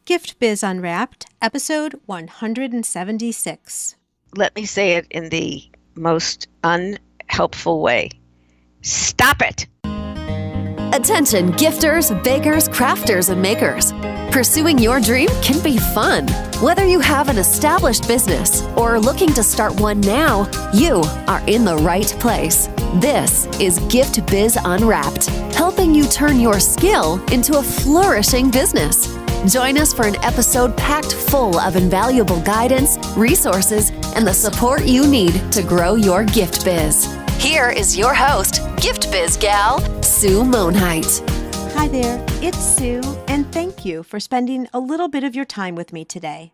Gift Biz Unwrapped, episode 176. Let me say it in the most unhelpful way. Stop it! Attention gifters, bakers, crafters, and makers. Pursuing your dream can be fun. Whether you have an established business or are looking to start one now, you are in the right place. This is Gift Biz Unwrapped, helping you turn your skill into a flourishing business. Join us for an episode packed full of invaluable guidance, resources, and the support you need to grow your gift biz. Here is your host, Gift Biz gal, Sue Monheit. Hi there, it's Sue, and thank you for spending a little bit of your time with me today.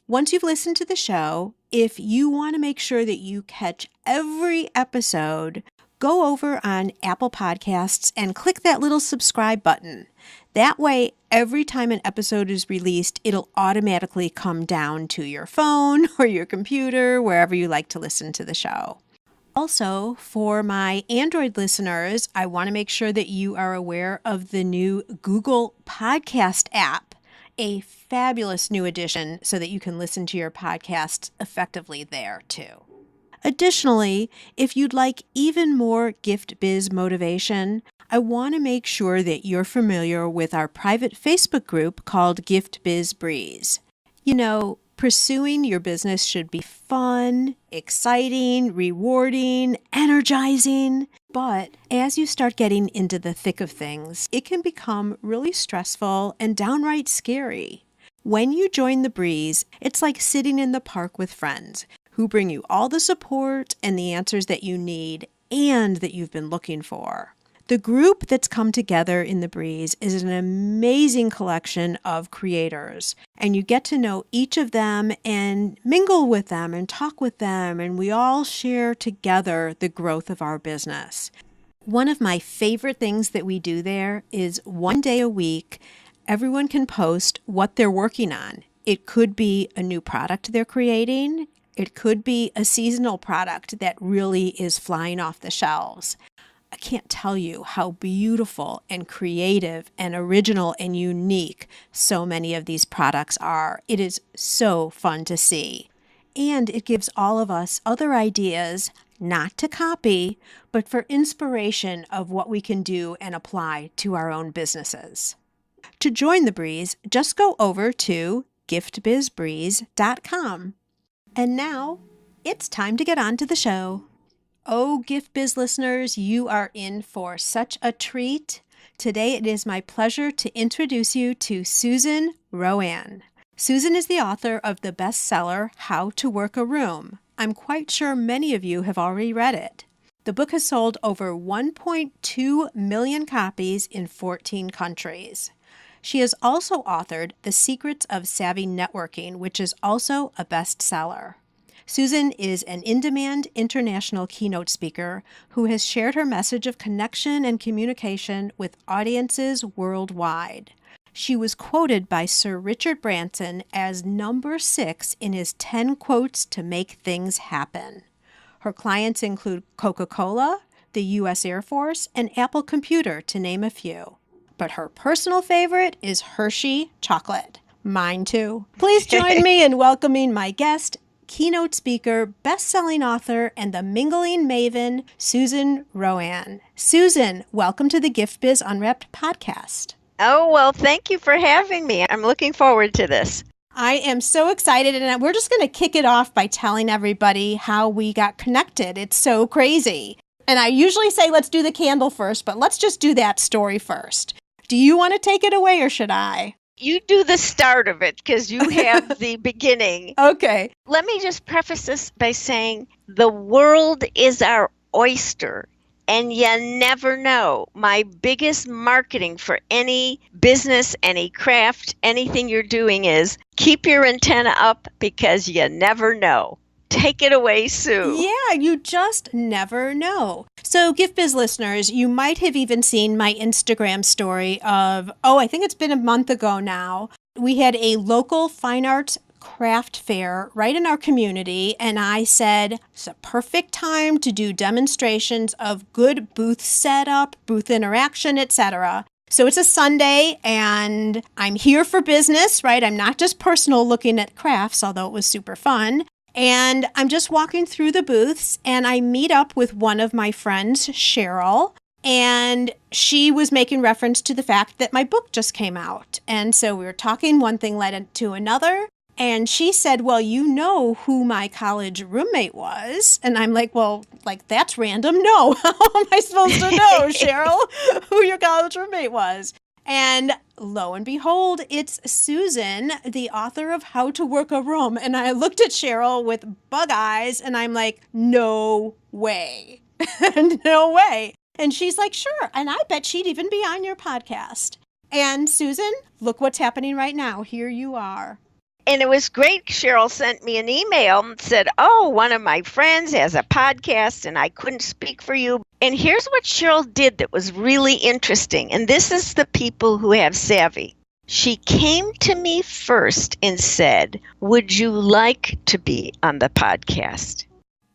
Once you've listened to the show, if you want to make sure that you catch every episode, go over on Apple Podcasts and click that little subscribe button. That way, every time an episode is released, it'll automatically come down to your phone or your computer, wherever you like to listen to the show. Also, for my Android listeners, I want to make sure that you are aware of the new Google Podcast app, a fabulous new addition so that you can listen to your podcasts effectively there too. Additionally, if you'd like even more gift biz motivation, I want to make sure that you're familiar with our private Facebook group called Gift Biz Breeze. You know, pursuing your business should be fun, exciting, rewarding, energizing. But as you start getting into the thick of things, it can become really stressful and downright scary. When you join the Breeze, it's like sitting in the park with friends who bring you all the support and the answers that you need and that you've been looking for. The group that's come together in the Breeze is an amazing collection of creators, and you get to know each of them and mingle with them and talk with them, and we all share together the growth of our business. One of my favorite things that we do there is one day a week, everyone can post what they're working on. It could be a new product they're creating. It could be a seasonal product that really is flying off the shelves. I can't tell you how beautiful and creative and original and unique so many of these products are. It is so fun to see. And it gives all of us other ideas, not to copy, but for inspiration of what we can do and apply to our own businesses. To join the Breeze, just go over to giftbizbreeze.com. And now, it's time to get on to the show. Oh, Gift Biz listeners, you are in for such a treat. Today, it is my pleasure to introduce you to Susan RoAne. Susan is the author of the bestseller, How to Work a Room. I'm quite sure many of you have already read it. The book has sold over 1.2 million copies in 14 countries. She has also authored The Secrets of Savvy Networking, which is also a bestseller. Susan is an in-demand international keynote speaker who has shared her message of connection and communication with audiences worldwide. She was quoted by Sir Richard Branson as number 6 in his 10 quotes to make things happen. Her clients include Coca-Cola, the U.S. Air Force, and Apple Computer, to name a few. But her personal favorite is Hershey chocolate. Mine too. Please join me in welcoming my guest, keynote speaker, best-selling author, and the mingling maven, Susan RoAne. Susan, welcome to the Gift Biz Unwrapped podcast. Oh, well, thank you for having me. I'm looking forward to this. I am so excited, and we're just going to kick it off by telling everybody how we got connected. It's so crazy. And I usually say, let's do the candle first, but let's just do that story first. Do you want to take it away or should I? You do the start of it because you have the beginning. Okay. Let me just preface this by saying the world is our oyster and you never know. My biggest marketing for any business, any craft, anything you're doing is keep your antenna up because you never know. Take it away, Sue. Yeah, you just never know. So, Gift Biz listeners, you might have even seen my Instagram story of, I think it's been a month ago now. We had a local fine arts craft fair right in our community, and I said, it's a perfect time to do demonstrations of good booth setup, booth interaction, etc. So it's a Sunday and I'm here for business, right? I'm not just personal looking at crafts, although it was super fun. And I'm just walking through the booths and I meet up with one of my friends, Cheryl, and she was making reference to the fact that my book just came out. And so we were talking, one thing led to another. And she said, well, you know who my college roommate was. And I'm like, well, like, that's random. No, how am I supposed to know, Cheryl, who your college roommate was? And lo and behold, it's Susan, the author of How to Work a Room. And I looked at Cheryl with bug eyes and I'm like, no way. No way. And she's like, sure. And I bet she'd even be on your podcast. And Susan, look what's happening right now. Here you are. And it was great. Cheryl sent me an email and said, oh, one of my friends has a podcast and I couldn't speak for you. And here's what Cheryl did that was really interesting. And this is the people who have savvy. She came to me first and said, would you like to be on the podcast?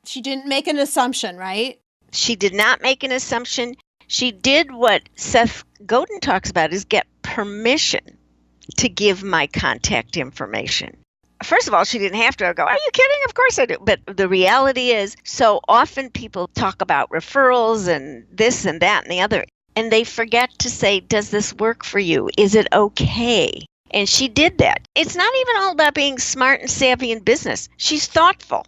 She didn't make an assumption, right? She did not make an assumption. She did what Seth Godin talks about, is get permission to give my contact information. First of all, she didn't have to. I go, are you kidding? Of course I do. But the reality is, so often people talk about referrals and this and that and the other, and they forget to say, does this work for you? Is it okay? And she did that. It's not even all about being smart and savvy in business. She's thoughtful.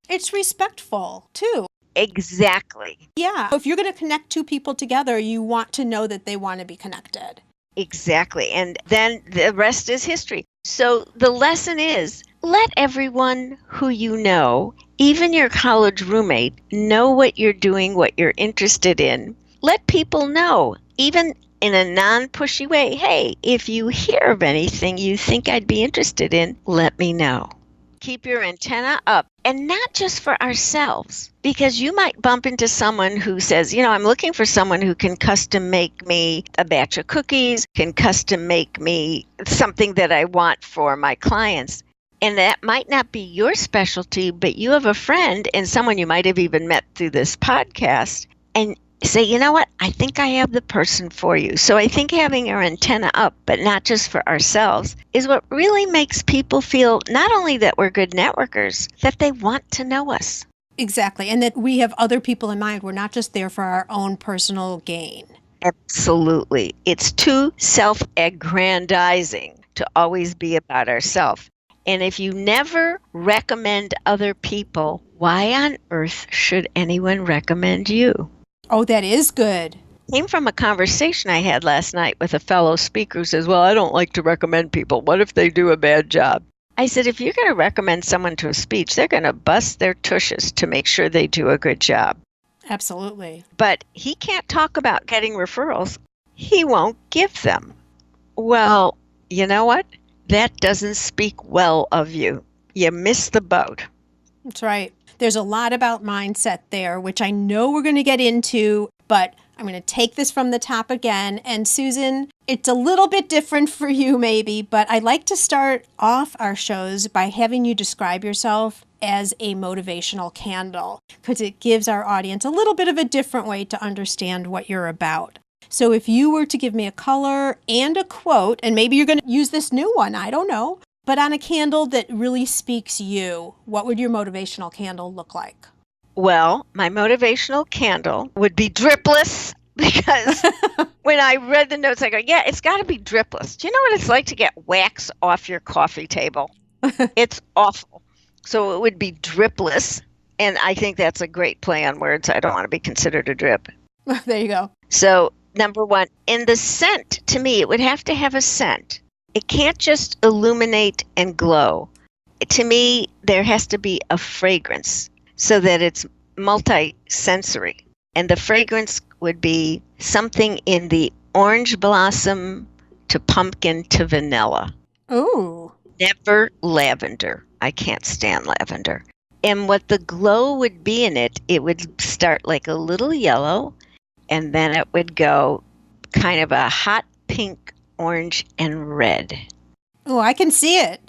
It's respectful, too. Exactly. Yeah. If you're going to connect two people together, you want to know that they want to be connected. Exactly. And then the rest is history. So the lesson is, let everyone who you know, even your college roommate, know what you're doing, what you're interested in. Let people know, even in a non-pushy way, hey, if you hear of anything you think I'd be interested in, let me know. Keep your antenna up, and not just for ourselves, because you might bump into someone who says, I'm looking for someone who can custom make me a batch of cookies, can custom make me something that I want for my clients. And that might not be your specialty, but you have a friend and someone you might have even met through this podcast, and say, you know what, I think I have the person for you. So I think having our antenna up, but not just for ourselves, is what really makes people feel not only that we're good networkers, that they want to know us. Exactly. And that we have other people in mind. We're not just there for our own personal gain. Absolutely. It's too self-aggrandizing to always be about ourselves. And if you never recommend other people, why on earth should anyone recommend you? Oh, that is good. Came from a conversation I had last night with a fellow speaker who says, well, I don't like to recommend people. What if they do a bad job? I said, if you're going to recommend someone to a speech, they're going to bust their tushes to make sure they do a good job. Absolutely. But he can't talk about getting referrals. He won't give them. Well, you know what? That doesn't speak well of you. You missed the boat. That's right. There's a lot about mindset there, which I know we're going to get into, but I'm going to take this from the top again. And Susan, it's a little bit different for you maybe, but I like to start off our shows by having you describe yourself as a motivational candle, because it gives our audience a little bit of a different way to understand what you're about. So if you were to give me a color and a quote, and maybe you're going to use this new one, I don't know, but on a candle that really speaks you, what would your motivational candle look like? Well, my motivational candle would be dripless, because when I read the notes, I go, yeah, it's got to be dripless. Do you know what it's like to get wax off your coffee table? It's awful. So it would be dripless, and I think that's a great play on words. I don't want to be considered a drip. There you go. So number one, in the scent, to me, it would have to have a scent. It can't just illuminate and glow. To me, there has to be a fragrance so that it's multi-sensory. And the fragrance would be something in the orange blossom to pumpkin to vanilla. Ooh. Never lavender. I can't stand lavender. And what the glow would be in it, it would start like a little yellow, and then it would go kind of a hot pink, orange, and red. Oh, I can see it.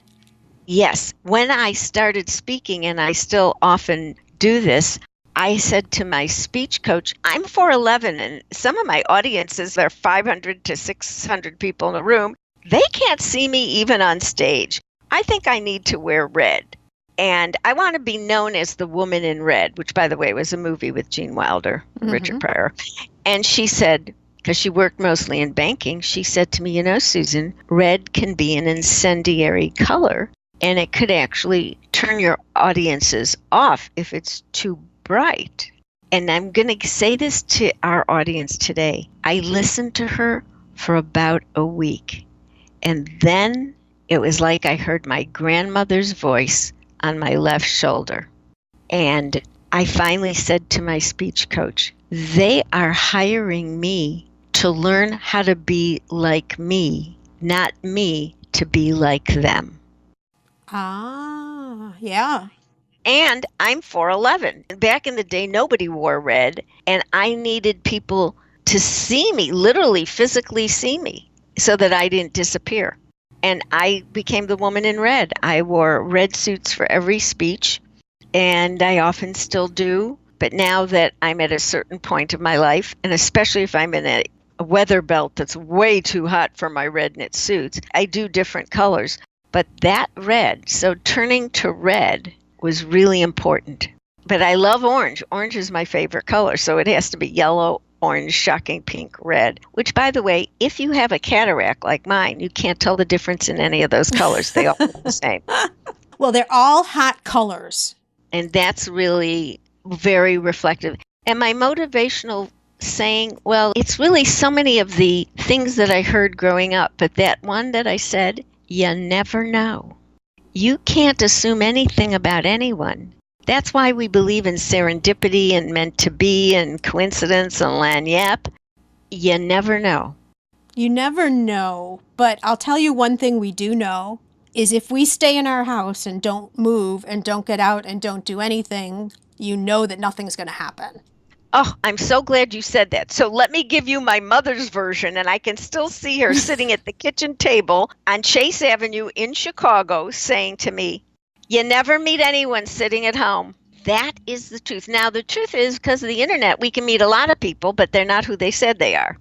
Yes. When I started speaking, and I still often do this, I said to my speech coach, I'm 4'11", and some of my audiences are 500 to 600 people in a room. They can't see me even on stage. I think I need to wear red. And I want to be known as the woman in red, which, by the way, was a movie with Gene Wilder, Richard Pryor. And she said, because she worked mostly in banking, she said to me, you know, Susan, red can be an incendiary color, and it could actually turn your audiences off if it's too bright. And I'm going to say this to our audience today. I listened to her for about a week, and then it was like I heard my grandmother's voice on my left shoulder. And I finally said to my speech coach, they are hiring me to learn how to be like me, not me to be like them. Ah, yeah. And I'm 4'11". Back in the day, nobody wore red, and I needed people to see me, literally physically see me, so that I didn't disappear. And I became the woman in red. I wore red suits for every speech, and I often still do. But now that I'm at a certain point of my life, and especially if I'm in a weather belt that's way too hot for my red knit suits, I do different colors. But that red, so turning to red was really important. But I love orange. Orange is my favorite color, so it has to be yellow, orange, shocking pink, red, which, by the way, if you have a cataract like mine, you can't tell the difference in any of those colors. They all look the same. Well, they're all hot colors. And that's really very reflective. And my motivational saying, well, it's really so many of the things that I heard growing up, but that one that I said, you never know. You can't assume anything about anyone. That's why we believe in serendipity and meant to be and coincidence and lagniappe. You never know. You never know. But I'll tell you one thing we do know is if we stay in our house and don't move and don't get out and don't do anything, you know that nothing's going to happen. Oh, I'm so glad you said that. So let me give you my mother's version, and I can still see her sitting at the kitchen table on Chase Avenue in Chicago saying to me, you never meet anyone sitting at home. That is the truth. Now, the truth is, because of the internet, we can meet a lot of people, but they're not who they said they are.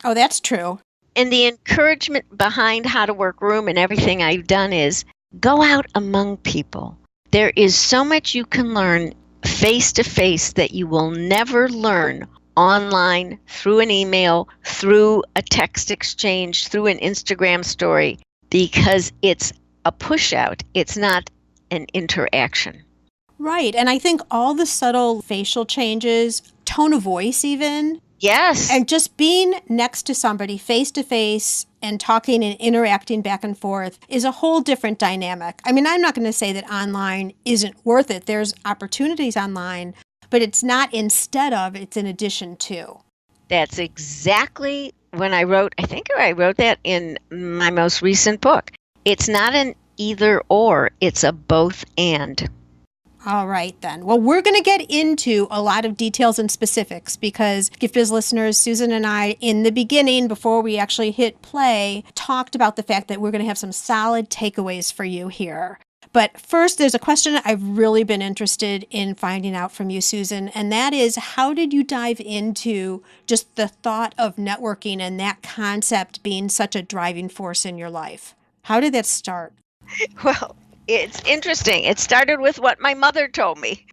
Oh, that's true. And the encouragement behind How to Work Room and everything I've done is go out among people. There is so much you can learn face-to-face that you will never learn online, through an email, through a text exchange, through an Instagram story, because it's a push-out. It's not an interaction. Right. And I think all the subtle facial changes, tone of voice even. Yes. And just being next to somebody face to face and talking and interacting back and forth is a whole different dynamic. I mean, I'm not going to say that online isn't worth it. There's opportunities online, but it's not instead of, it's in addition to. That's exactly when I wrote that in my most recent book. It's not an either or, it's a both and. All right, then. Well, we're going to get into a lot of details and specifics because Gift Biz listeners, Susan and I, in the beginning, before we actually hit play, talked about the fact that we're going to have some solid takeaways for you here. But first, there's a question I've really been interested in finding out from you, Susan, and that is, how did you dive into just the thought of networking and that concept being such a driving force in your life? How did that start? Well, it's interesting. It started with what my mother told me.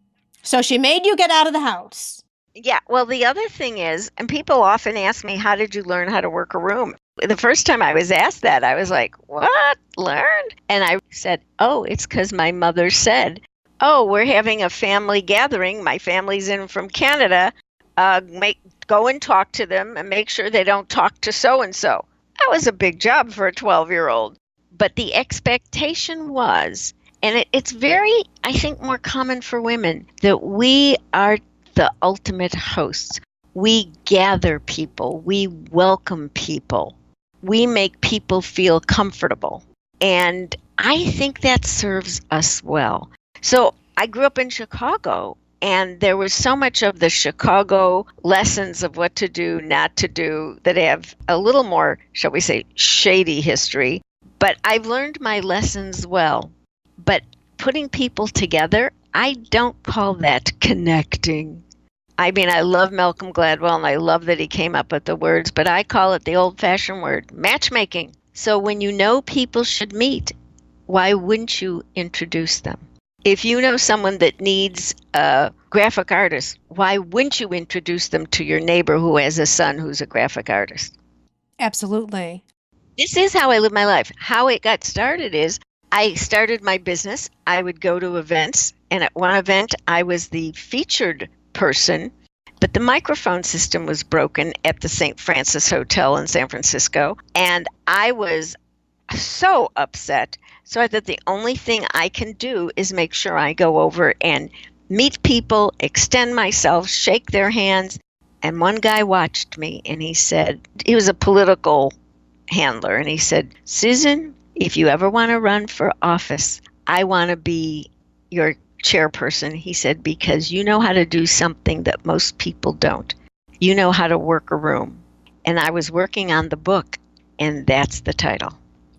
So she made you get out of the house. Yeah. Well, the other thing is, and people often ask me, how did you learn how to work a room? The first time I was asked that, I was like, what? Learned? And I said, oh, it's because my mother said, oh, we're having a family gathering. My family's in from Canada. Go and talk to them and make sure they don't talk to so-and-so. That was a big job for a 12-year-old. But the expectation was, and it's very, I think, more common for women, that we are the ultimate hosts. We gather people. We welcome people. We make people feel comfortable. And I think that serves us well. So I grew up in Chicago, and there was so much of the Chicago lessons of what to do, not to do, that have a little more, shall we say, shady history. But I've learned my lessons well. But putting people together, I don't call that connecting. I mean, I love Malcolm Gladwell and I love that he came up with the words, but I call it the old-fashioned word, matchmaking. So when you know people should meet, why wouldn't you introduce them? If you know someone that needs a graphic artist, why wouldn't you introduce them to your neighbor who has a son who's a graphic artist? Absolutely. This is how I live my life. How it got started is I started my business. I would go to events, and at one event, I was the featured person, but the microphone system was broken at the St. Francis Hotel in San Francisco, and I was so upset. So I thought the only thing I can do is make sure I go over and meet people, extend myself, shake their hands. And one guy watched me and he said, he was a political handler, and he said, Susan, if you ever want to run for office, I want to be your chairperson. He said, because you know how to do something that most people don't. You know how to work a room. And I was working on the book, and that's the title.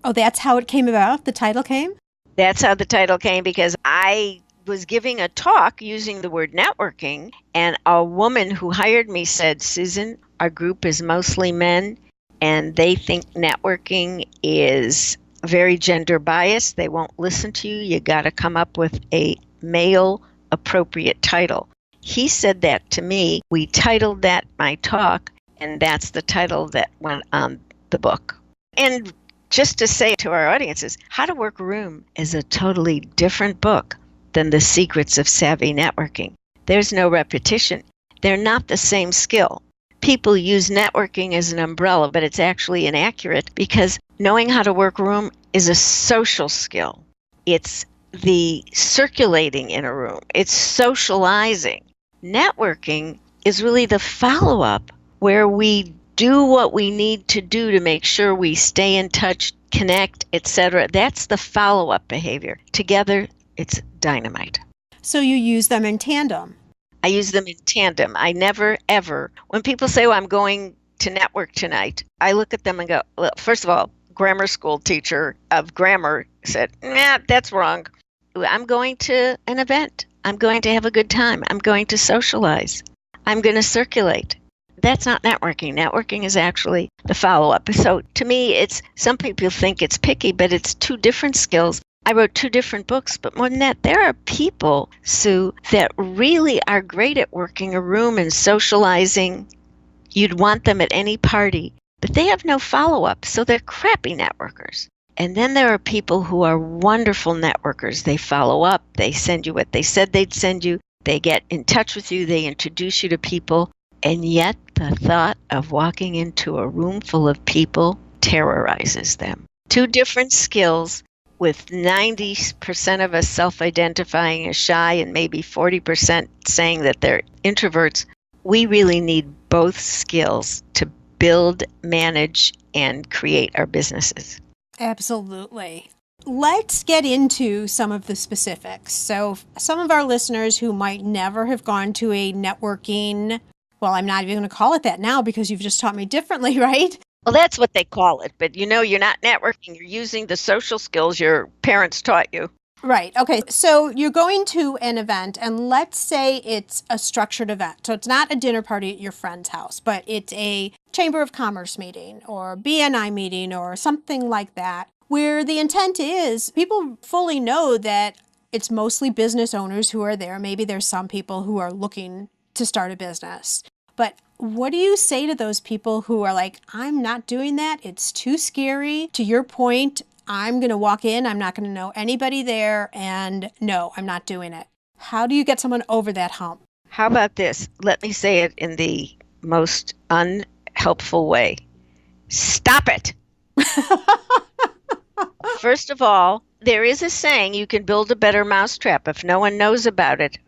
Oh, that's how it came about? The title came? That's how the title came, because I was giving a talk using the word networking, and a woman who hired me said, Susan, our group is mostly men, and they think networking is very gender biased. They won't listen to you. You got to come up with a male appropriate title. He said that to me. We titled that my talk, and that's the title that went on the book. And just to say to our audiences, How to Work a Room is a totally different book than The Secrets of Savvy Networking. There's no repetition. They're not the same skill. People use networking as an umbrella, but it's actually inaccurate because knowing how to work a room is a social skill. It's the circulating in a room. It's socializing. Networking is really the follow-up where we do what we need to do to make sure we stay in touch, connect, etc. That's the follow-up behavior. Together, it's dynamite. So you use them in tandem. I use them in tandem. I never, ever, when people say, well, I'm going to network tonight, I look at them and go, well, first of all, grammar school teacher of grammar said, nah, that's wrong. I'm going to an event. I'm going to have a good time. I'm going to socialize. I'm going to circulate. That's not networking. Networking is actually the follow-up. So to me, it's, some people think it's picky, but it's two different skills. I wrote 2 different books, but more than that, there are people, Sue, that really are great at working a room and socializing. You'd want them at any party, but they have no follow-up, so they're crappy networkers. And then there are people who are wonderful networkers. They follow up, they send you what they said they'd send you, they get in touch with you, they introduce you to people, and yet the thought of walking into a room full of people terrorizes them. 2 different skills, with 90% of us self-identifying as shy and maybe 40% saying that they're introverts. We really need both skills to build, manage, and create our businesses. Absolutely. Let's get into some of the specifics. So some of our listeners who might never have gone to a networking, well, I'm not even going to call it that now because you've just taught me differently, right? Well, that's what they call it. But you're not networking. You're using the social skills your parents taught you. Right. Okay. So you're going to an event, and let's say it's a structured event. So it's not a dinner party at your friend's house, but it's a Chamber of Commerce meeting or BNI meeting or something like that, where the intent is people fully know that it's mostly business owners who are there. Maybe there's some people who are looking to start a business. But what do you say to those people who are like, I'm not doing that. It's too scary. To your point, I'm going to walk in. I'm not going to know anybody there. And no, I'm not doing it. How do you get someone over that hump? How about this? Let me say it in the most unhelpful way. Stop it. First of all, there is a saying, you can build a better mousetrap. If no one knows about it,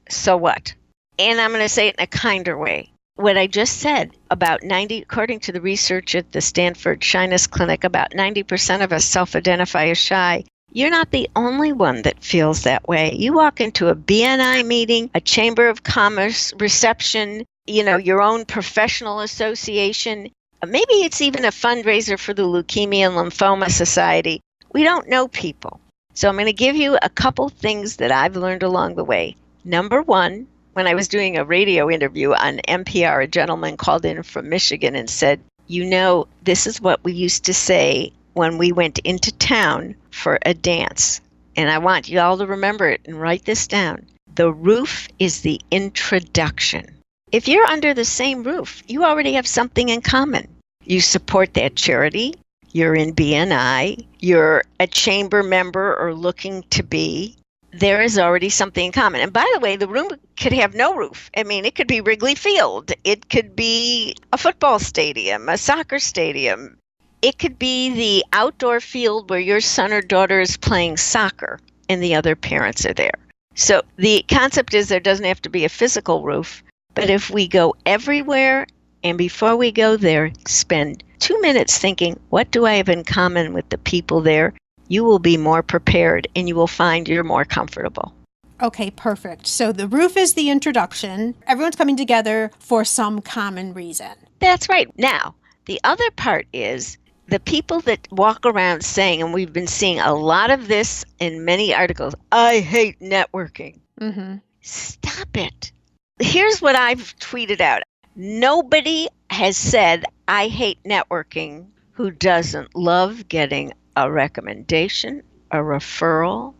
so what? And I'm going to say it in a kinder way. What I just said, according to the research at the Stanford Shyness Clinic, about 90% of us self-identify as shy. You're not the only one that feels that way. You walk into a BNI meeting, a Chamber of Commerce reception, your own professional association. Maybe it's even a fundraiser for the Leukemia and Lymphoma Society. We don't know people. So I'm going to give you a couple things that I've learned along the way. Number one, when I was doing a radio interview on NPR, a gentleman called in from Michigan and said, this is what we used to say when we went into town for a dance. And I want you all to remember it and write this down. The roof is the introduction. If you're under the same roof, you already have something in common. You support that charity. You're in BNI. You're a chamber member or looking to be. There is already something in common. And by the way, the room could have no roof. I mean, it could be Wrigley Field. It could be a football stadium, a soccer stadium. It could be the outdoor field where your son or daughter is playing soccer and the other parents are there. So the concept is there doesn't have to be a physical roof, but if we go everywhere and before we go there, spend 2 minutes thinking, what do I have in common with the people there? You will be more prepared and you will find you're more comfortable. Okay, perfect. So the roof is the introduction. Everyone's coming together for some common reason. That's right. Now, the other part is the people that walk around saying, and we've been seeing a lot of this in many articles, I hate networking. Mm-hmm. Stop it. Here's what I've tweeted out. Nobody has said, I hate networking, who doesn't love getting a recommendation, a referral,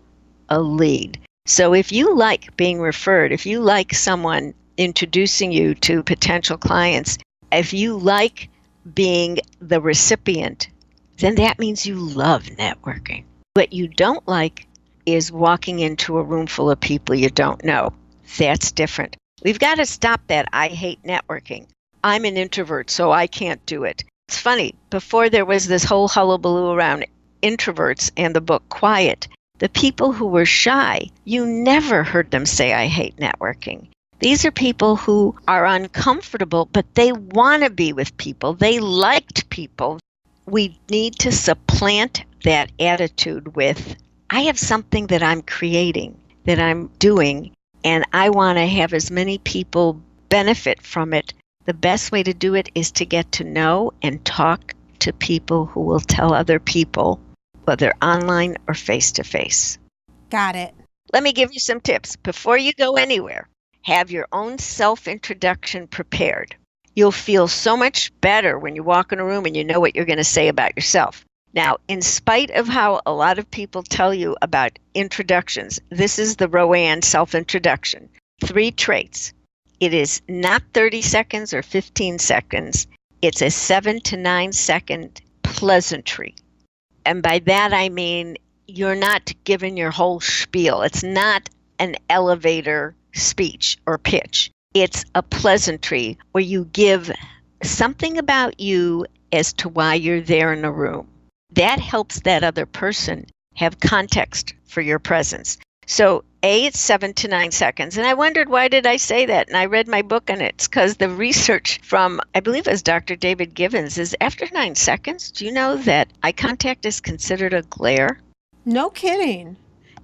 a lead. So if you like being referred, if you like someone introducing you to potential clients, if you like being the recipient, then that means you love networking. What you don't like is walking into a room full of people you don't know. That's different. We've got to stop that I hate networking. I'm an introvert, so I can't do it. It's funny, before there was this whole hullabaloo around introverts and the book Quiet, the people who were shy, you never heard them say, I hate networking. These are people who are uncomfortable, but they want to be with people. They liked people. We need to supplant that attitude with, I have something that I'm creating, that I'm doing, and I want to have as many people benefit from it. The best way to do it is to get to know and talk to people who will tell other people, whether online or face-to-face. Got it. Let me give you some tips. Before you go anywhere, have your own self-introduction prepared. You'll feel so much better when you walk in a room and you know what you're going to say about yourself. Now, in spite of how a lot of people tell you about introductions, this is the RoAne self-introduction. 3 traits. It is not 30 seconds or 15 seconds. It's a 7 to 9 second pleasantry. And by that I mean you're not giving your whole spiel. It's not an elevator speech or pitch. It's a pleasantry where you give something about you as to why you're there in a room. That helps that other person have context for your presence. So it's 7 to 9 seconds. And I wondered, why did I say that? And I read my book, and it's because the research from, I believe it was Dr. David Givens, is after 9 seconds, do you know that eye contact is considered a glare? No kidding.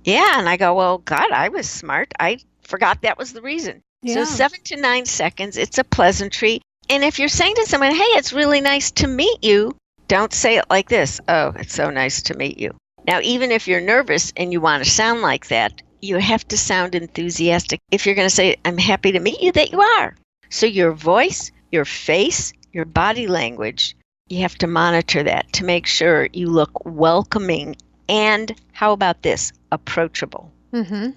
Yeah, and I go, well, God, I was smart. I forgot that was the reason. Yeah. So 7 to 9 seconds, it's a pleasantry. And if you're saying to someone, hey, it's really nice to meet you, don't say it like this. Oh, it's so nice to meet you. Now, even if you're nervous and you want to sound like that, you have to sound enthusiastic. If you're going to say, I'm happy to meet you, that you are. So your voice, your face, your body language, you have to monitor that to make sure you look welcoming and, how about this, approachable. Mm-hmm.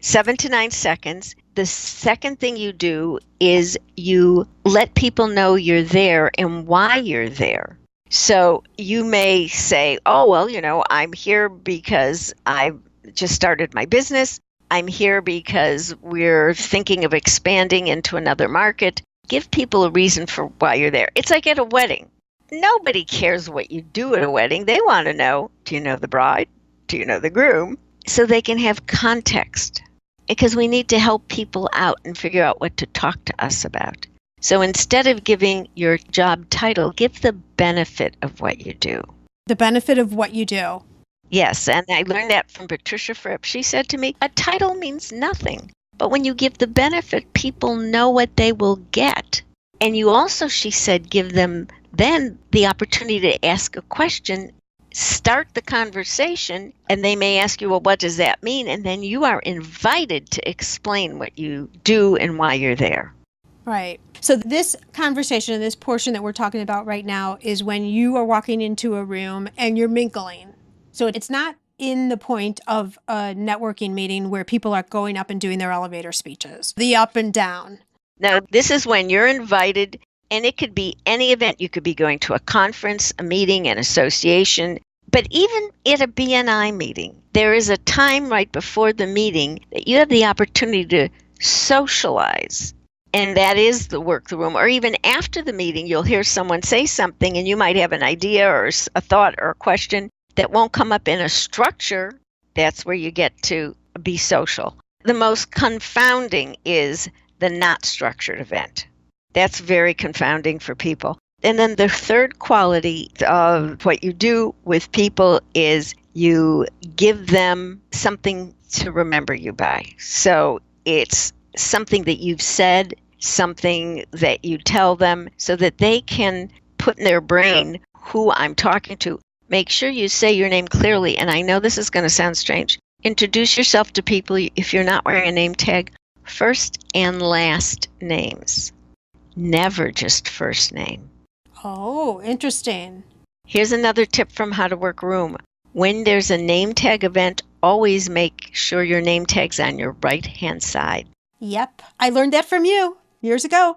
7 to 9 seconds. The second thing you do is you let people know you're there and why you're there. So you may say, oh, well, I'm here because I've just started my business. I'm here because we're thinking of expanding into another market. Give people a reason for why you're there. It's like at a wedding. Nobody cares what you do at a wedding. They want to know, do you know the bride? Do you know the groom? So they can have context, because we need to help people out and figure out what to talk to us about. So instead of giving your job title, give the benefit of what you do. The benefit of what you do. Yes, and I learned that from Patricia Fripp. She said to me, a title means nothing. But when you give the benefit, people know what they will get. And you also, she said, give them then the opportunity to ask a question. start the conversation, and they may ask you, well, what does that mean? And then you are invited to explain what you do and why you're there. Right. So this conversation, this portion that we're talking about right now, is when you are walking into a room and you're mingling. So it's not in the point of a networking meeting where people are going up and doing their elevator speeches, the up and down. Now, this is when you're invited, and it could be any event. You could be going to a conference, a meeting, an association, but even at a BNI meeting, there is a time right before the meeting that you have the opportunity to socialize. And that is the work the room. Or even after the meeting, you'll hear someone say something, and you might have an idea or a thought or a question that won't come up in a structure. That's where you get to be social. The most confounding is the not structured event. That's very confounding for people. And then the third quality of what you do with people is you give them something to remember you by. So it's something that you've said, something that you tell them, so that they can put in their brain who I'm talking to. Make sure you say your name clearly. And I know this is going to sound strange. Introduce yourself to people, if you're not wearing a name tag, first and last names. Never just first name. Oh, interesting. Here's another tip from How to Work Room. When there's a name tag event, always make sure your name tag's on your right-hand side. Yep. I learned that from you years ago.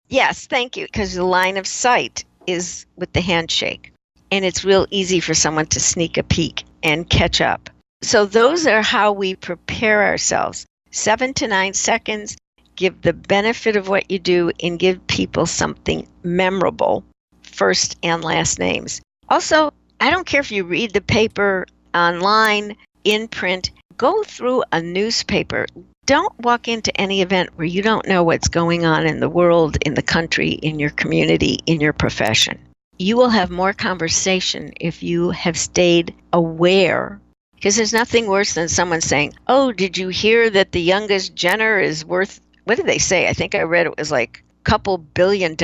Yes, thank you, because the line of sight is with the handshake. And it's real easy for someone to sneak a peek and catch up. So those are how we prepare ourselves. 7 to 9 seconds, give the benefit of what you do, and give people something memorable, first and last names. Also, I don't care if you read the paper online, in print, go through a newspaper. Don't walk into any event where you don't know what's going on in the world, in the country, in your community, in your profession. You will have more conversation if you have stayed aware, because there's nothing worse than someone saying, oh, did you hear that the youngest Jenner is worth, what did they say? I think I read it was like a couple $1 billion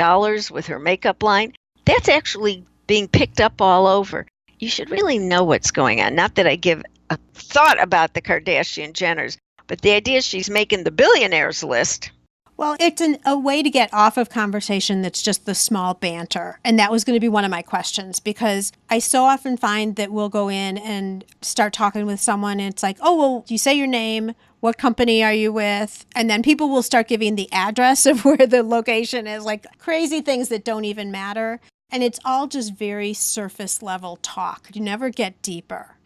with her makeup line. That's actually being picked up all over. You should really know what's going on. Not that I give a thought about the Kardashian Jenners, but the idea is she's making the billionaires list. Well, it's a way to get off of conversation that's just the small banter. And that was going to be one of my questions, because I so often find that we'll go in and start talking with someone and it's like, oh, well, you say your name, what company are you with? And then people will start giving the address of where the location is, like crazy things that don't even matter. And it's all just very surface level talk. You never get deeper.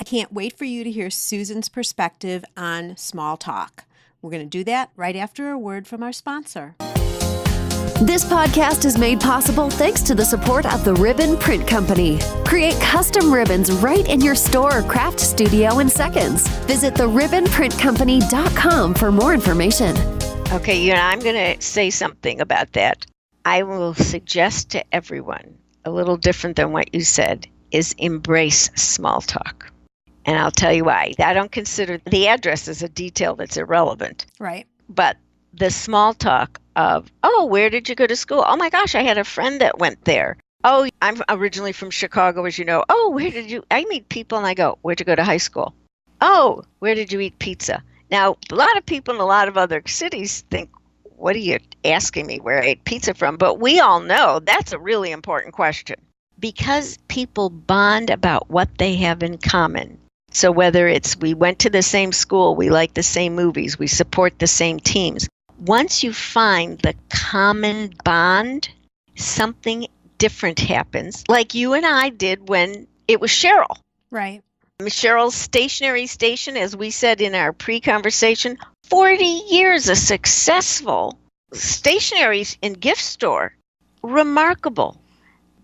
I can't wait for you to hear Susan's perspective on small talk. We're going to do that right after a word from our sponsor. This podcast is made possible thanks to the support of the Ribbon Print Company. Create custom ribbons right in your store or craft studio in seconds. Visit theribbonprintcompany.com for more information. Okay, I'm going to say something about that. I will suggest to everyone, a little different than what you said, is embrace small talk. And I'll tell you why. I don't consider the address as a detail that's irrelevant. Right. But the small talk of, oh, where did you go to school? Oh my gosh, I had a friend that went there. Oh, I'm originally from Chicago, as you know. Oh, I meet people and I go, where'd you go to high school? Oh, where did you eat pizza? Now, a lot of people in a lot of other cities think, what are you asking me where I ate pizza from? But we all know that's a really important question, because people bond about what they have in common. So whether it's we went to the same school, we like the same movies, we support the same teams. Once you find the common bond, something different happens, like you and I did when it was Cheryl. Right. Cheryl's stationery station, as we said in our pre-conversation, 40 years a successful stationery and gift store. Remarkable.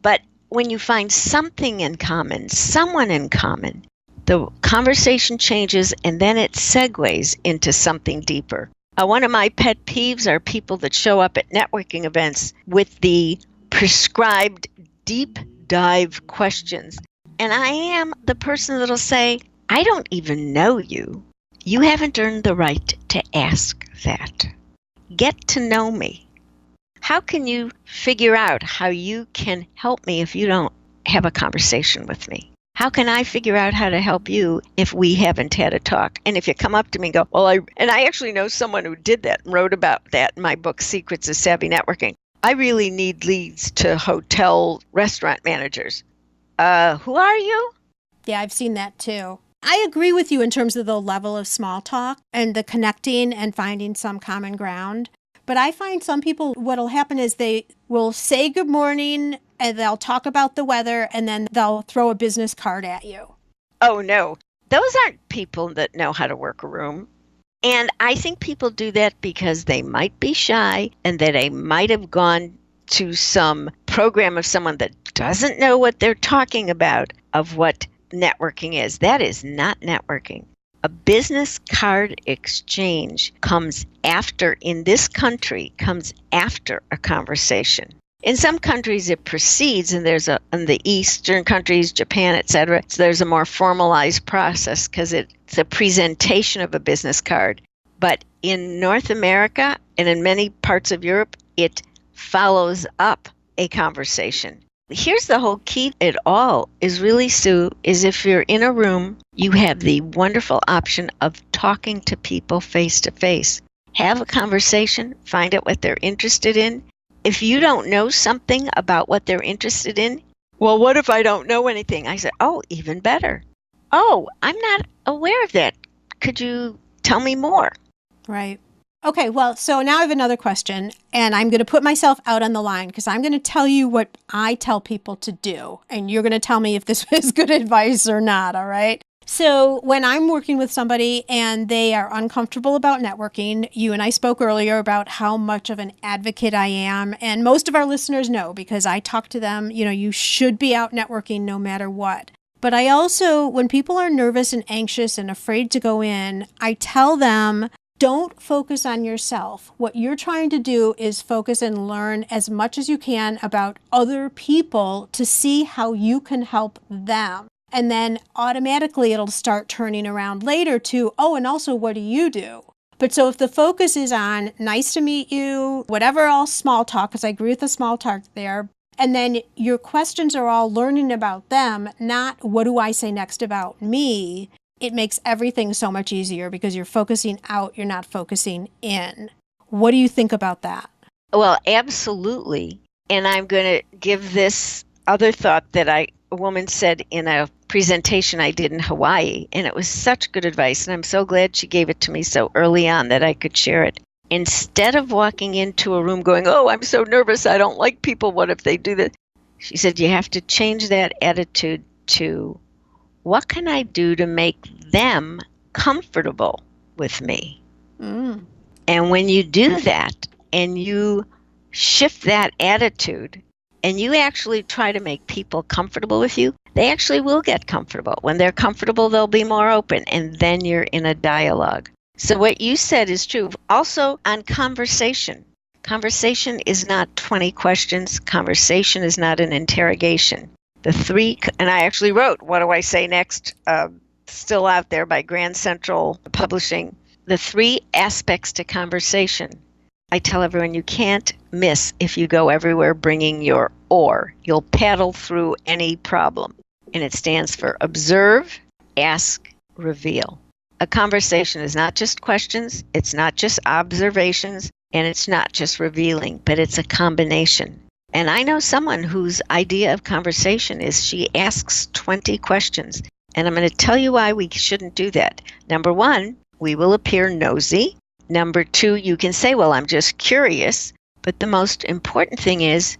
But when you find something in common, someone in common, the conversation changes and then it segues into something deeper. One of my pet peeves are people that show up at networking events with the prescribed deep dive questions. And I am the person that'll say, I don't even know you. You haven't earned the right to ask that. Get to know me. How can you figure out how you can help me if you don't have a conversation with me? How can I figure out how to help you if we haven't had a talk? And if you come up to me and go, well, I actually know someone who did that and wrote about that in my book, Secrets of Savvy Networking. I really need leads to hotel restaurant managers. Who are you? Yeah, I've seen that too. I agree with you in terms of the level of small talk and the connecting and finding some common ground. But I find some people, what'll happen is they will say good morning and they'll talk about the weather and then they'll throw a business card at you. Oh, no. Those aren't people that know how to work a room. And I think people do that because they might be shy and that they might have gone to some program of someone that doesn't know what they're talking about of what networking is. That is not networking. A business card exchange comes after, in this country, comes after a conversation. In some countries, it precedes, and in the Eastern countries, Japan, etc., so there's a more formalized process because it's a presentation of a business card. But in North America and in many parts of Europe, it follows up a conversation. Here's the whole key. It all is really, Sue, is if you're in a room, you have the wonderful option of talking to people face to face. Have a conversation, find out what they're interested in. If you don't know something about what they're interested in, well, what if I don't know anything? I said, oh, even better. Oh, I'm not aware of that. Could you tell me more? Right. Okay, well, so now I have another question, and I'm going to put myself out on the line because I'm going to tell you what I tell people to do, and you're going to tell me if this is good advice or not, all right? So when I'm working with somebody and they are uncomfortable about networking, you and I spoke earlier about how much of an advocate I am, and most of our listeners know because I talk to them, you should be out networking no matter what. But I also, when people are nervous and anxious and afraid to go in, I tell them, don't focus on yourself. What you're trying to do is focus and learn as much as you can about other people to see how you can help them. And then automatically it'll start turning around later to, oh, and also what do you do? But so if the focus is on nice to meet you, whatever else, small talk, because I agree with the small talk there, and then your questions are all learning about them, not what do I say next about me, it makes everything so much easier because you're focusing out, you're not focusing in. What do you think about that? Well, absolutely. And I'm going to give this other thought that a woman said in a presentation I did in Hawaii, and it was such good advice, and I'm so glad she gave it to me so early on that I could share it. Instead of walking into a room going, oh, I'm so nervous, I don't like people, what if they do that? She said, you have to change that attitude to, what can I do to make them comfortable with me? Mm. And when you do that and you shift that attitude and you actually try to make people comfortable with you, they actually will get comfortable. When they're comfortable, they'll be more open, and then you're in a dialogue. So what you said is true. Also on conversation. Conversation is not 20 questions. Conversation is not an interrogation. The three, and I actually wrote, What Do I Say Next? Still out there by Grand Central Publishing. The three aspects to conversation. I tell everyone you can't miss if you go everywhere bringing your oar. You'll paddle through any problem. And it stands for observe, ask, reveal. A conversation is not just questions, it's not just observations, and it's not just revealing, but it's a combination. And I know someone whose idea of conversation is she asks 20 questions. And I'm going to tell you why we shouldn't do that. Number one, we will appear nosy. Number two, you can say, well, I'm just curious. But the most important thing is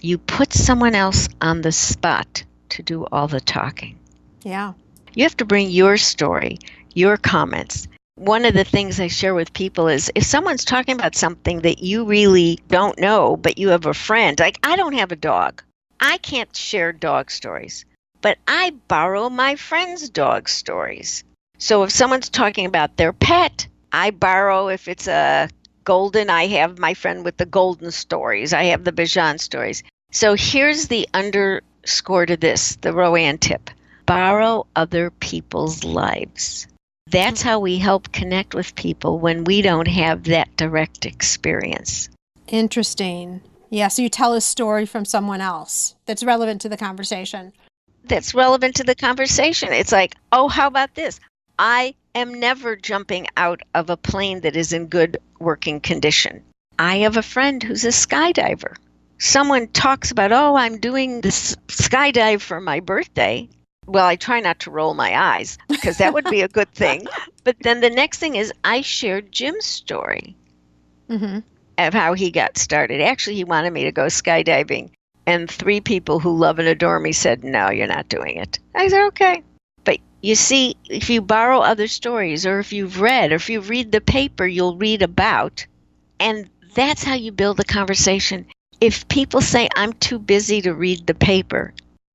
you put someone else on the spot to do all the talking. Yeah. You have to bring your story, your comments. One of the things I share with people is if someone's talking about something that you really don't know, but you have a friend, like I don't have a dog. I can't share dog stories, but I borrow my friend's dog stories. So if someone's talking about their pet, I borrow, if it's a golden, I have my friend with the golden stories. I have the Bichon stories. So here's the underscore to this, the RoAne tip. Borrow other people's lives. That's how we help connect with people when we don't have that direct experience. Interesting. Yeah, so you tell a story from someone else that's relevant to the conversation. That's relevant to the conversation. It's like, oh, how about this? I am never jumping out of a plane that is in good working condition. I have a friend who's a skydiver. Someone talks about, oh, I'm doing this skydive for my birthday. Well, I try not to roll my eyes because that would be a good thing. But then the next thing is I shared Jim's story of how he got started. Actually, he wanted me to go skydiving. And 3 people who love and adore me said, no, you're not doing it. I said, okay. But you see, if you borrow other stories, or if you've read, or if you read the paper, you'll read about. And that's how you build a conversation. If people say, I'm too busy to read the paper,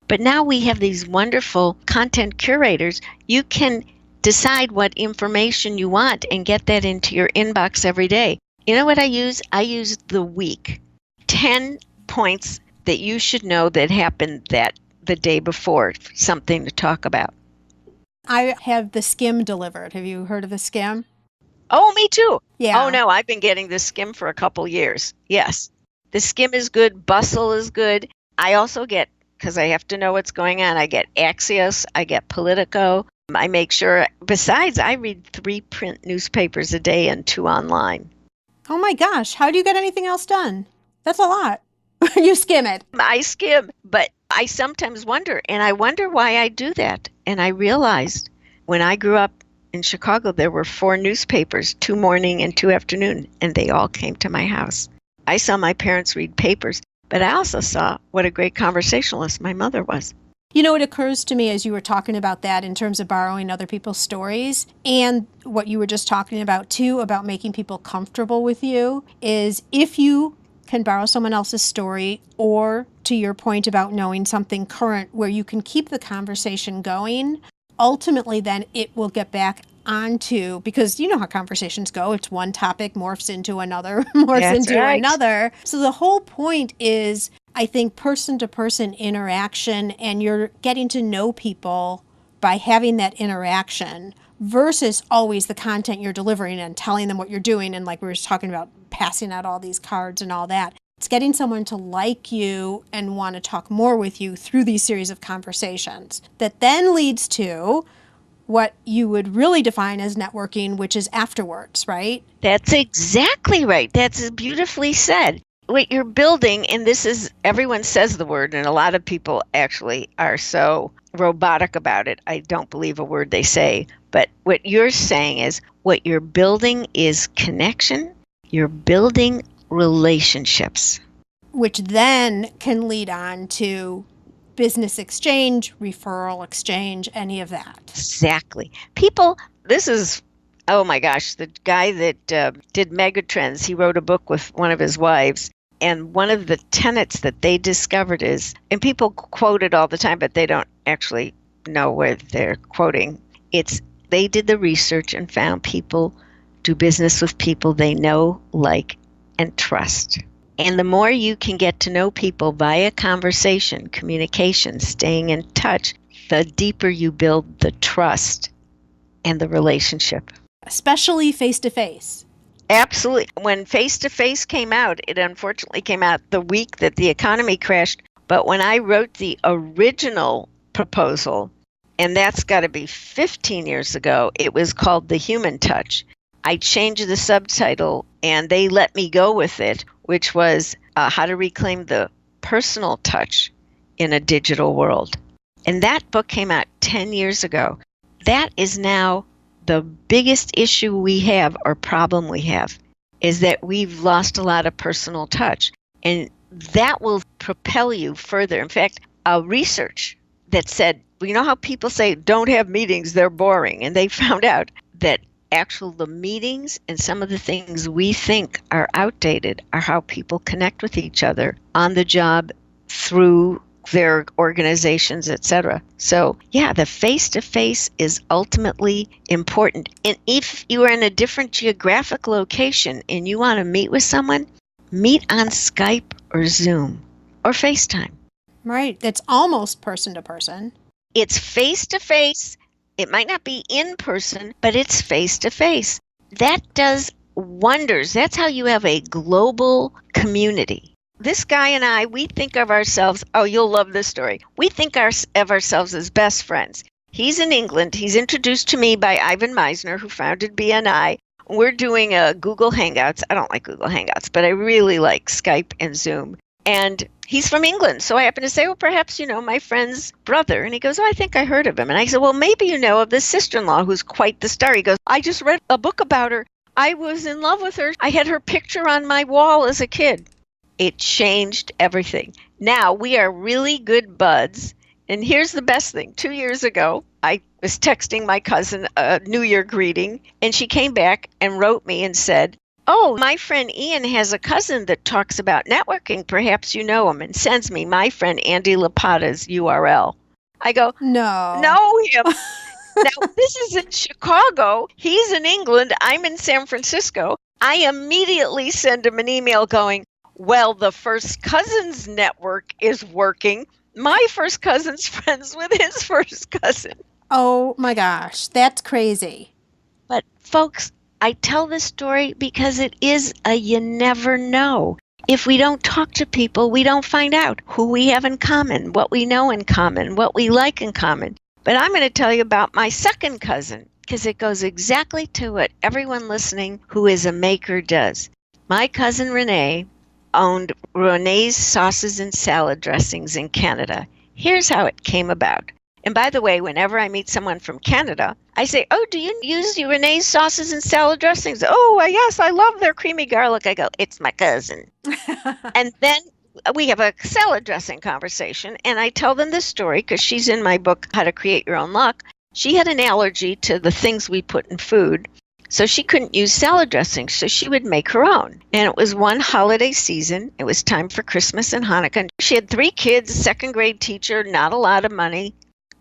but now we have these wonderful content curators, you can decide what information you want and get that into your inbox every day. You know what I use? I use the week. 10 points that you should know that happened the day before, something to talk about. I have the Skim delivered. Have you heard of the Skim? Oh, me too. Yeah. Oh, no, I've been getting the Skim for a couple years. Yes. The Skim is good. Bustle is good. I also get, because I have to know what's going on, I get Axios, I get Politico. I make sure, besides, I read 3 print newspapers a day and 2 online. Oh my gosh, how do you get anything else done? That's a lot. You skim it. I skim, but I sometimes wonder, and I wonder why I do that. And I realized when I grew up in Chicago, there were 4 newspapers, 2 morning and 2 afternoon, and they all came to my house. I saw my parents read papers, but I also saw what a great conversationalist my mother was. You know, it occurs to me as you were talking about that in terms of borrowing other people's stories, and what you were just talking about too, about making people comfortable with you, is if you can borrow someone else's story, or to your point about knowing something current where you can keep the conversation going, ultimately then it will get back onto, because you know how conversations go, it's one topic morphs into another, another. So the whole point is, I think, person-to-person interaction, and you're getting to know people by having that interaction versus always the content you're delivering and telling them what you're doing, and like we were talking about, passing out all these cards and all that. It's getting someone to like you and want to talk more with you through these series of conversations that then leads to what you would really define as networking, which is afterwards, right? That's exactly right. That's beautifully said. What you're building, and this is, everyone says the word, and a lot of people actually are so robotic about it. I don't believe a word they say. But what you're saying is what you're building is connection. You're building relationships. Which then can lead on to business exchange, referral exchange, any of that. Exactly. People, this is, oh my gosh, the guy that did Megatrends, he wrote a book with one of his wives. And one of the tenets that they discovered is, and people quote it all the time, but they don't actually know where they're quoting. It's, they did the research and found people do business with people they know, like, and trust. And the more you can get to know people via conversation, communication, staying in touch, the deeper you build the trust and the relationship. Especially face-to-face. Absolutely. When face-to-face came out, it unfortunately came out the week that the economy crashed. But when I wrote the original proposal, and that's got to be 15 years ago, it was called The Human Touch. I changed the subtitle, and they let me go with it, which was How to Reclaim the Personal Touch in a Digital World. And that book came out 10 years ago. That is now the biggest issue we have, or problem we have, is that we've lost a lot of personal touch. And that will propel you further. In fact, research that said, you know how people say, don't have meetings, they're boring. And they found out that the meetings and some of the things we think are outdated are how people connect with each other on the job, through their organizations, etc. So yeah, the face-to-face is ultimately important. And if you are in a different geographic location and you want to meet with someone, meet on Skype or Zoom or FaceTime. Right. That's almost person-to-person. It's face-to-face. It might not be in person, but it's face-to-face. That does wonders. That's how you have a global community. This guy and I, we think of ourselves, oh, you'll love this story. We think of ourselves as best friends. He's in England. He's introduced to me by Ivan Meisner, who founded BNI. We're doing a Google Hangouts. I don't like Google Hangouts, but I really like Skype and Zoom. And he's from England. So I happen to say, well, perhaps you know my friend's brother. And he goes, oh, I think I heard of him. And I said, well, maybe you know of this sister-in-law who's quite the star. He goes, I just read a book about her. I was in love with her. I had her picture on my wall as a kid. It changed everything. Now we are really good buds. And here's the best thing. 2 years ago, I was texting my cousin a New Year greeting, and she came back and wrote me and said, oh, my friend Ian has a cousin that talks about networking. Perhaps you know him, and sends me my friend Andy Lapata's URL. I go, No. know him. Now, this is in Chicago. He's in England. I'm in San Francisco. I immediately send him an email going, well, the first cousin's network is working. My first cousin's friends with his first cousin. Oh my gosh, that's crazy. But folks, I tell this story because it is a you never know. If we don't talk to people, we don't find out who we have in common, what we know in common, what we like in common. But I'm going to tell you about my second cousin because it goes exactly to what everyone listening who is a maker does. My cousin Renee owned RoAne's sauces and salad dressings in Canada. Here's how it came about. And by the way, whenever I meet someone from Canada, I say, oh, do you use RoAne's sauces and salad dressings? Oh, yes, I love their creamy garlic. I go, it's my cousin. And then we have a salad dressing conversation, and I tell them this story because she's in my book, How to Create Your Own Luck. She had an allergy to the things we put in food, so she couldn't use salad dressing, so she would make her own. And it was one holiday season. It was time for Christmas and Hanukkah. She had 3 kids, second grade teacher, not a lot of money.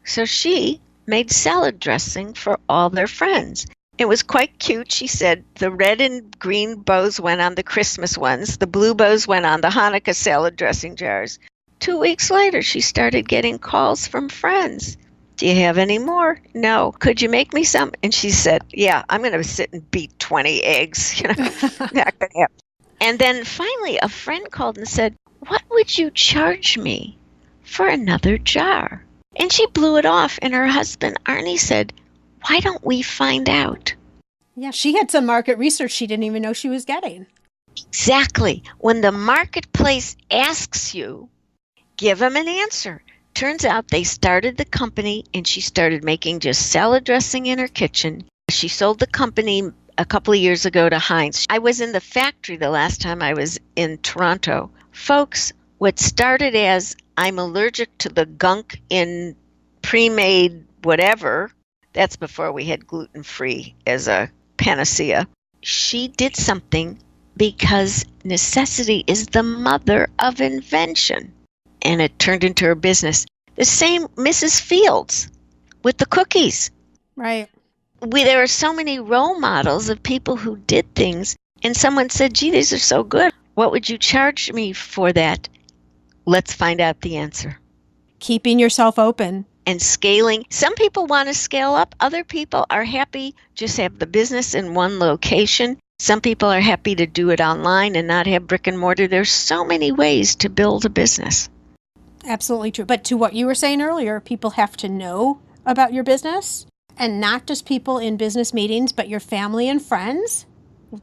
So she made salad dressing for all their friends. It was quite cute. She said the red and green bows went on the Christmas ones. The blue bows went on the Hanukkah salad dressing jars. 2 weeks later, she started getting calls from friends. Do you have any more? No. Could you make me some? And she said, yeah, I'm going to sit and beat 20 eggs. Not going to happen. And then finally, a friend called and said, what would you charge me for another jar? And she blew it off. And her husband, Arnie, said, why don't we find out? Yeah, she had some market research she didn't even know she was getting. Exactly. When the marketplace asks you, give them an answer. Turns out they started the company and she started making just salad dressing in her kitchen. She sold the company a couple of years ago to Heinz. I was in the factory the last time I was in Toronto. Folks, what started as I'm allergic to the gunk in pre-made whatever, that's before we had gluten-free as a panacea. She did something because necessity is the mother of invention. And it turned into her business. The same Mrs. Fields with the cookies. Right. There are so many role models of people who did things. And someone said, gee, these are so good. What would you charge me for that? Let's find out the answer. Keeping yourself open. And scaling. Some people want to scale up. Other people are happy just have the business in one location. Some people are happy to do it online and not have brick and mortar. There's so many ways to build a business. Absolutely true. But to what you were saying earlier, people have to know about your business, and not just people in business meetings, but your family and friends,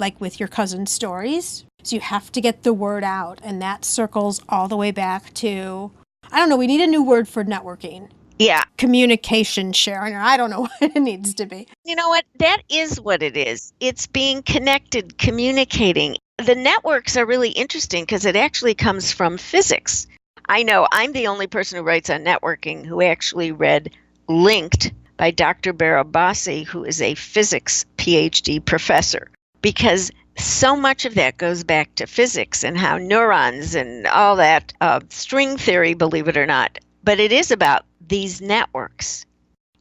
like with your cousin's stories. So you have to get the word out, and that circles all the way back to, I don't know, we need a new word for networking. Yeah. Communication sharing, or I don't know what it needs to be. You know what? That is what it is. It's being connected, communicating. The networks are really interesting because it actually comes from physics. I know I'm the only person who writes on networking who actually read Linked by Dr. Barabasi, who is a physics PhD professor, because so much of that goes back to physics and how neurons and all that string theory, believe it or not. But it is about these networks.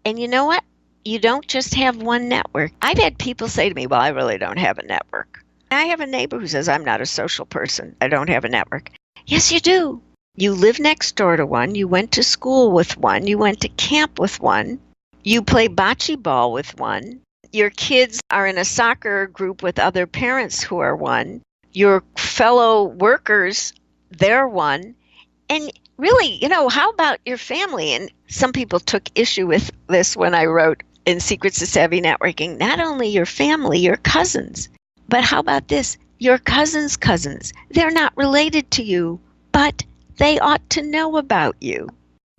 And you know what? You don't just have one network. I've had people say to me, well, I really don't have a network. I have a neighbor who says, I'm not a social person. I don't have a network. Yes, you do. You live next door to one. You went to school with one. You went to camp with one. You play bocce ball with one. Your kids are in a soccer group with other parents who are one. Your fellow workers they're one. And really, how about your family? And some people took issue with this when I wrote in Secrets to Savvy Networking, not only your family, your cousins, but how about this? Your cousins' cousins. They're not related to you, but they ought to know about you.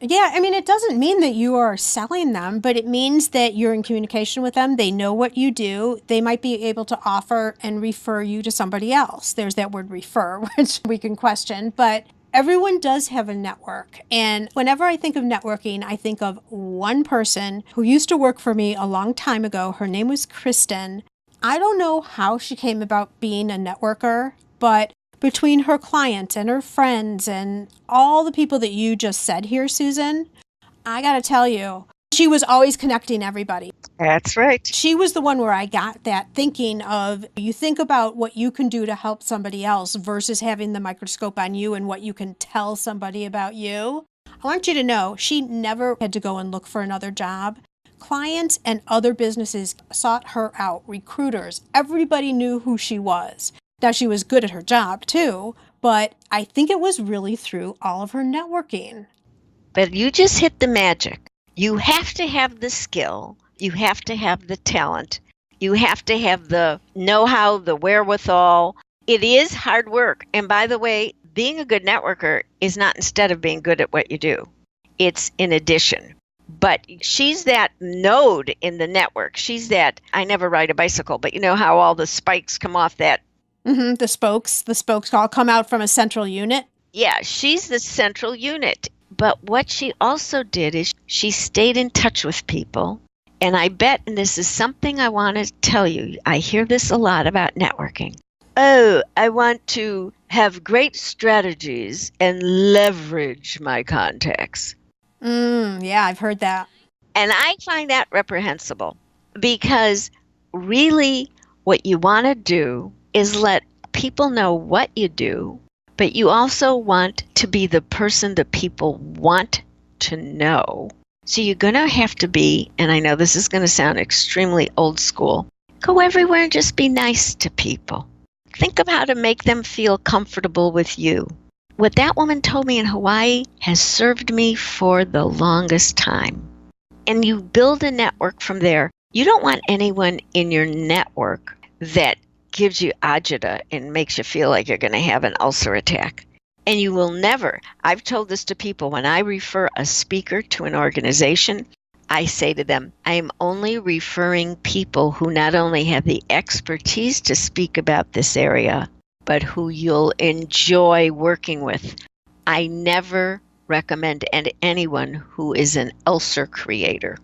Yeah, I mean, it doesn't mean that you are selling them, but it means that you're in communication with them. They know what you do. They might be able to offer and refer you to somebody else. There's that word refer, which we can question, but everyone does have a network. And whenever I think of networking, I think of one person who used to work for me a long time ago. Her name was Kristen. I don't know how she came about being a networker, but between her clients and her friends and all the people that you just said here, Susan, I got to tell you, she was always connecting everybody. That's right. She was the one where I got that thinking of, you think about what you can do to help somebody else versus having the microscope on you and what you can tell somebody about you. I want you to know she never had to go and look for another job. Clients and other businesses sought her out, recruiters, everybody knew who she was. Now, she was good at her job too, but I think it was really through all of her networking. But you just hit the magic. You have to have the skill. You have to have the talent. You have to have the know-how, the wherewithal. It is hard work. And by the way, being a good networker is not instead of being good at what you do. It's in addition. But she's that node in the network. She's that, I never ride a bicycle, but you know how all the spikes come off that. Mm-hmm, the spokes all come out from a central unit. Yeah, she's the central unit. But what she also did is she stayed in touch with people. And I bet, and this is something I want to tell you, I hear this a lot about networking. Oh, I want to have great strategies and leverage my contacts. Yeah, I've heard that. And I find that reprehensible because really what you want to do is let people know what you do, but you also want to be the person that people want to know. So you're going to have to be, and I know this is going to sound extremely old school, go everywhere and just be nice to people. Think of how to make them feel comfortable with you. What that woman told me in Hawaii has served me for the longest time. And you build a network from there. You don't want anyone in your network that gives you agita and makes you feel like you're going to have an ulcer attack. And you will never, I've told this to people, when I refer a speaker to an organization, I say to them, I am only referring people who not only have the expertise to speak about this area, but who you'll enjoy working with. I never recommend anyone who is an ulcer creator.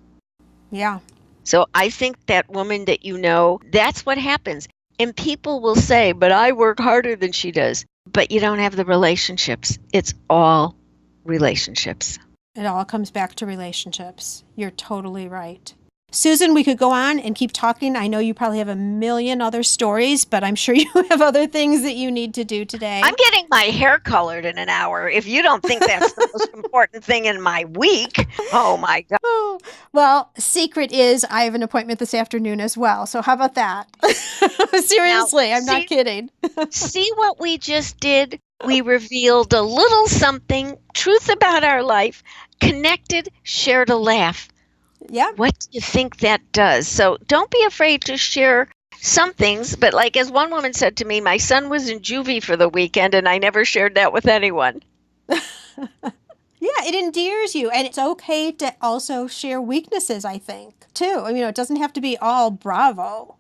Yeah. So I think that woman that you know, that's what happens. And people will say, but I work harder than she does. But you don't have the relationships. It's all relationships. It all comes back to relationships. You're totally right. Susan, we could go on and keep talking. I know you probably have a million other stories, but I'm sure you have other things that you need to do today. I'm getting my hair colored in an hour. If you don't think that's the most important thing in my week, oh my God. Oh, well, secret is I have an appointment this afternoon as well. So how about that? Seriously, I'm not kidding. See what we just did? We revealed a little something, truth about our life, connected, shared a laugh. Yeah. What do you think that does? So don't be afraid to share some things. But like as one woman said to me, my son was in juvie for the weekend and I never shared that with anyone. Yeah, it endears you. And it's okay to also share weaknesses, I think, too. I mean, it doesn't have to be all bravo.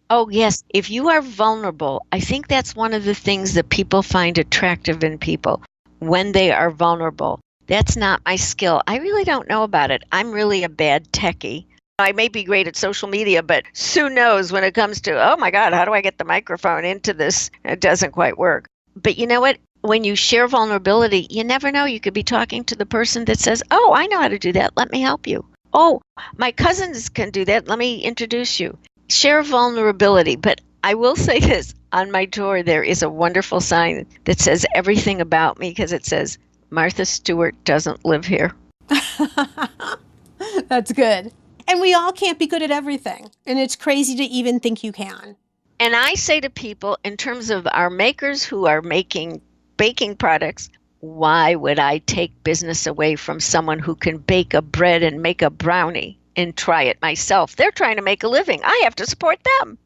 Oh, yes. If you are vulnerable, I think that's one of the things that people find attractive in people when they are vulnerable. That's not my skill. I really don't know about it. I'm really a bad techie. I may be great at social media, but Sue knows when it comes to, oh my God, how do I get the microphone into this? It doesn't quite work. But you know what? When you share vulnerability, you never know. You could be talking to the person that says, oh, I know how to do that. Let me help you. Oh, my cousins can do that. Let me introduce you. Share vulnerability. But I will say this, on my door, there is a wonderful sign that says everything about me because it says, Martha Stewart doesn't live here. That's good. And we all can't be good at everything. And it's crazy to even think you can. And I say to people, in terms of our makers who are making baking products, why would I take business away from someone who can bake a bread and make a brownie and try it myself? They're trying to make a living. I have to support them.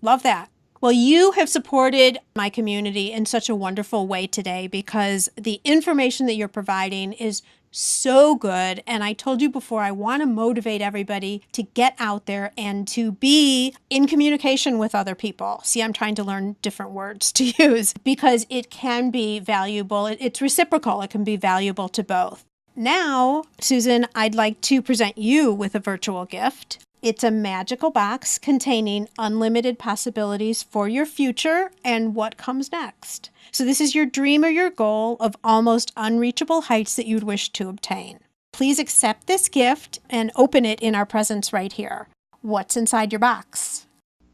Love that. Well, you have supported my community in such a wonderful way today because the information that you're providing is so good. And I told you before, I want to motivate everybody to get out there and to be in communication with other people. See, I'm trying to learn different words to use because it can be valuable. It's reciprocal. It can be valuable to both. Now, Susan, I'd like to present you with a virtual gift. It's a magical box containing unlimited possibilities for your future and what comes next. So this is your dream or your goal of almost unreachable heights that you'd wish to obtain. Please accept this gift and open it in our presence right here. What's inside your box?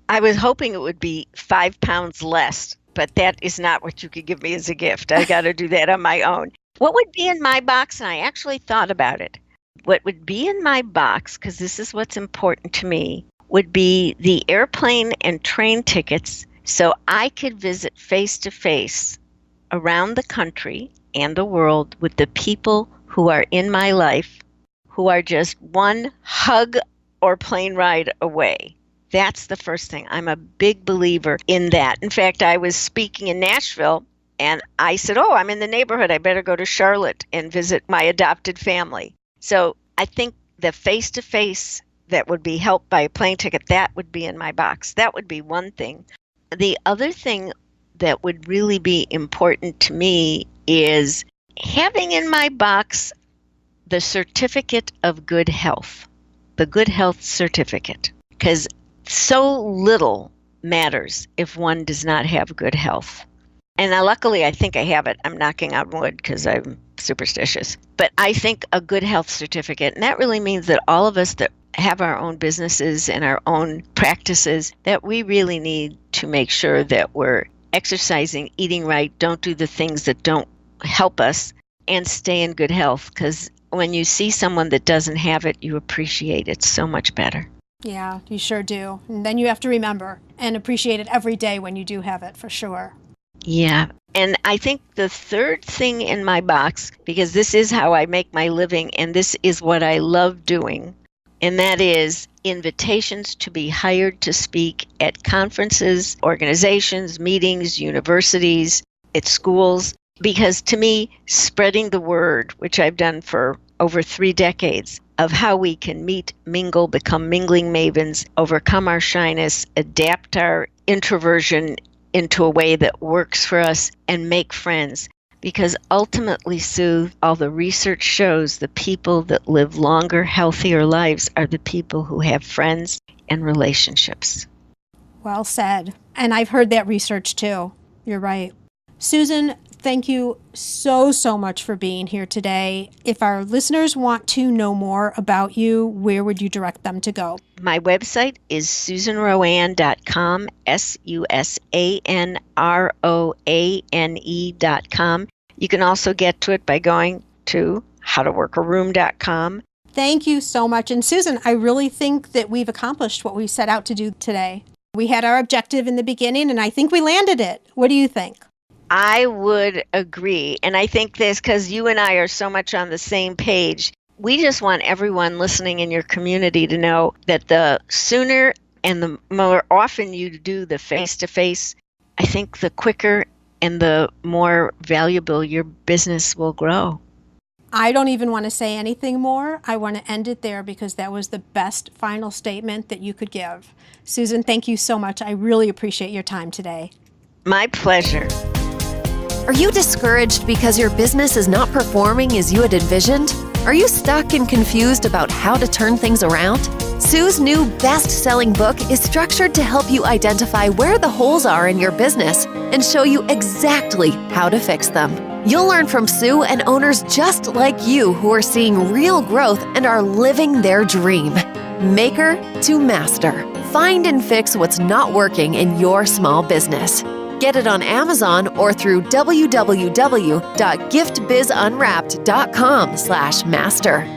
I was hoping it would be 5 pounds less, but that is not what you could give me as a gift. I got to do that on my own. What would be in my box? And I actually thought about it. What would be in my box, because this is what's important to me, would be the airplane and train tickets so I could visit face-to-face around the country and the world with the people who are in my life, who are just one hug or plane ride away. That's the first thing. I'm a big believer in that. In fact, I was speaking in Nashville, and I said, I'm in the neighborhood. I better go to Charlotte and visit my adopted family. So I think the face-to-face that would be helped by a plane ticket, that would be in my box. That would be one thing. The other thing that would really be important to me is having in my box the certificate of good health, the good health certificate, because so little matters if one does not have good health. And luckily, I think I have it. I'm knocking on wood because I'm superstitious. But I think a good health certificate, and that really means that all of us that have our own businesses and our own practices, that we really need to make sure that we're exercising, eating right, don't do the things that don't help us, and stay in good health. Because when you see someone that doesn't have it, you appreciate it so much better. Yeah, you sure do. And then you have to remember and appreciate it every day when you do have it, for sure. Yeah. And I think the third thing in my box, because this is how I make my living and this is what I love doing, and that is invitations to be hired to speak at conferences, organizations, meetings, universities, at schools. Because to me, spreading the word, which I've done for over 3 decades, of how we can meet, mingle, become mingling mavens, overcome our shyness, adapt our introversion into a way that works for us, and make friends. Because ultimately, Sue, all the research shows the people that live longer, healthier lives are the people who have friends and relationships. Well said. And I've heard that research too. You're right. Susan, thank you so much for being here today. If our listeners want to know more about you, where would you direct them to go? My website is susanroane.com, susanroane.com. You can also get to it by going to howtoworkaroom.com. Thank you so much. And Susan, I really think that we've accomplished what we set out to do today. We had our objective in the beginning, and I think we landed it. What do you think? I would agree. And I think this, because you and I are so much on the same page, we just want everyone listening in your community to know that the sooner and the more often you do the face-to-face, I think the quicker and the more valuable your business will grow. I don't even want to say anything more. I want to end it there because that was the best final statement that you could give. Susan, thank you so much. I really appreciate your time today. My pleasure. Are you discouraged because your business is not performing as you had envisioned? Are you stuck and confused about how to turn things around? Sue's new best-selling book is structured to help you identify where the holes are in your business and show you exactly how to fix them. You'll learn from Sue and owners just like you who are seeing real growth and are living their dream. Maker to master. Find and fix what's not working in your small business. Get it on Amazon or through www.giftbizunwrapped.com/master.